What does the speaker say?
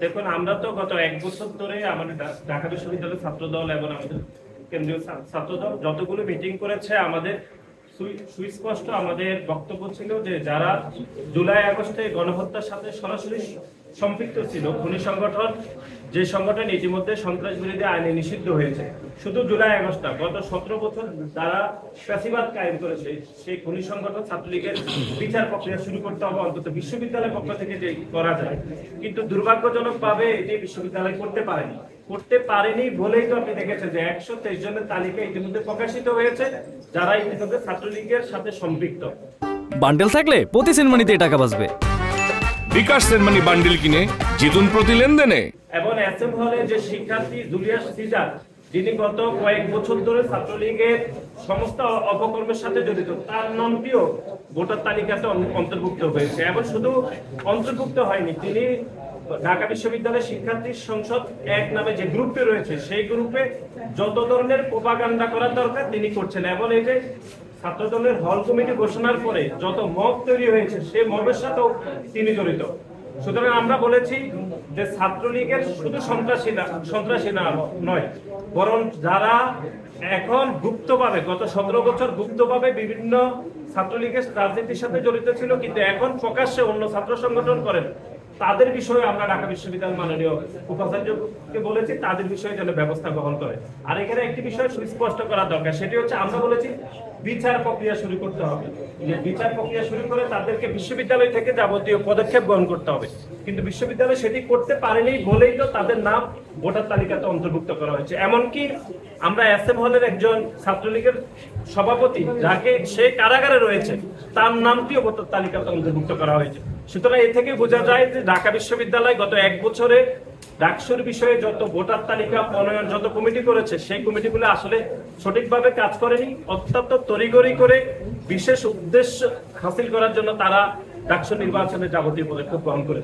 দেখুন, আমরা তো গত 1 বছর ধরে আমাদের ঢাকা বিশ্ববিদ্যালয়ের ছাত্রদল এবং আমাদের কেন্দ্রীয় ছাত্রদল যতগুলো মিটিং করেছে, আমাদের সুস্পষ্ট আমাদের বক্তব্য ছিল যে যারা জুলাই আগস্টে গণহত্যার সাথে সরাসরি সম্পৃক্ত ছিল, খুনি সংগঠন, যে সংগঠন ইতিমধ্যে সন্ত্রাস বিরোধী আইনে নিষিদ্ধ হয়েছে, শুধু জুলাই আগস্ট না, গত 17 বছর যারা ফ্যাসিবাদ কায়েম করেছে সেই খুনি সংগঠন ছাত্রলীগের বিচার প্রক্রিয়া শুরু করতে হবে, অন্তত বিশ্ববিদ্যালয়ের পক্ষ থেকে যে করা যায়। কিন্তু দুর্ভাগ্যজনক ভাবে এটি বিশ্ববিদ্যালয় করতে পারেনি বলেই তো আপনি দেখেছেন যে 123 জনের তালিকা ইতিমধ্যে প্রকাশিত হয়েছে যারা ইতিমধ্যে ছাত্রলীগের সাথে সম্পৃক্ত। বান্ডেল থাকলে প্রতি সেনমানিতে টাকা বাঁচবে। বিকাশ সেনমানি বান্ডেল কিনে জিতুন প্রতি লেনদেনে। এবং এসএম হলে যে শিক্ষার্থী জুলিয়াস সিজার, যিনি গত কয়েক বছর ধরে ছাত্রলীগের সমস্ত অপকর্মের সাথে জড়িত, তার নামটিও ভোটার তালিকাতে অন্তর্ভুক্ত হয়েছে। এবং শুধু অন্তর্ভুক্ত হয়নি, তিনি ঢাকা বিশ্ববিদ্যালয়ের শিক্ষার্থী সংসদ 1 নামে যে গ্রুপটি রয়েছে সেই গ্রুপে যত ধরনের প্রোপাগান্ডা করার দরকার তিনি করছেন। এবং এই যে ছাত্রদলের হল কমিটি ঘোষণার পরে যত মব তৈরি হয়েছে সেই মবের সাথেও তিনি জড়িত। সুতরাং আমরা বলেছি যে ছাত্রলীগের শুধু সন্ত্রাসী না নয়, বরং যারা এখন গুপ্তভাবে গত 17 বছর গুপ্তভাবে বিভিন্ন ছাত্রলীগের রাজনীতির সাথে জড়িত ছিল, কিন্তু এখন প্রকাশ্যে অন্য ছাত্র সংগঠন করেন, তাদের বিষয়ে আমরা ঢাকা বিশ্ববিদ্যালয় মাননীয় উপাচার্যকে বলেছি তাদের বিষয়ে যেন ব্যবস্থা গ্রহণ করে। আর এখানে একটি বিষয় সুস্পষ্ট করা দরকার, সেটি হচ্ছে আমরা বলেছি বিচার প্রক্রিয়া শুরু করতে হবে। যে বিচার প্রক্রিয়া শুরু করে তাদেরকে বিশ্ববিদ্যালয় থেকে যাবতীয় পদক্ষেপ গ্রহণ করতে হবে, কিন্তু বিশ্ববিদ্যালয় সেটি করতে পারেনি বলেই তো তাদের নাম ভোটার তালিকাতে অন্তর্ভুক্ত করা হয়েছে। এমনকি আমরা এসএম হলের একজন ছাত্রলীগের সভাপতি, যাকে সে কারাগারে রয়েছে, তার নামটিও ভোটার তালিকাতে অন্তর্ভুক্ত করা হয়েছে। সুতরাং এ থেকে বোঝা যায় যে ঢাকা বিশ্ববিদ্যালয় গত 1 বছরে ডাকসুর বিষয়ে যত ভোটার তালিকা প্রণয়ন যত কমিটি করেছে সেই কমিটিগুলো আসলে সঠিকভাবে কাজ করেনি, অত্যন্ত তড়িঘড়ি করে বিশেষ উদ্দেশ্য হাসিল করার জন্য তারা ডাকসু নির্বাচনে যাবতীয় পদক্ষেপ গ্রহণ করেছে।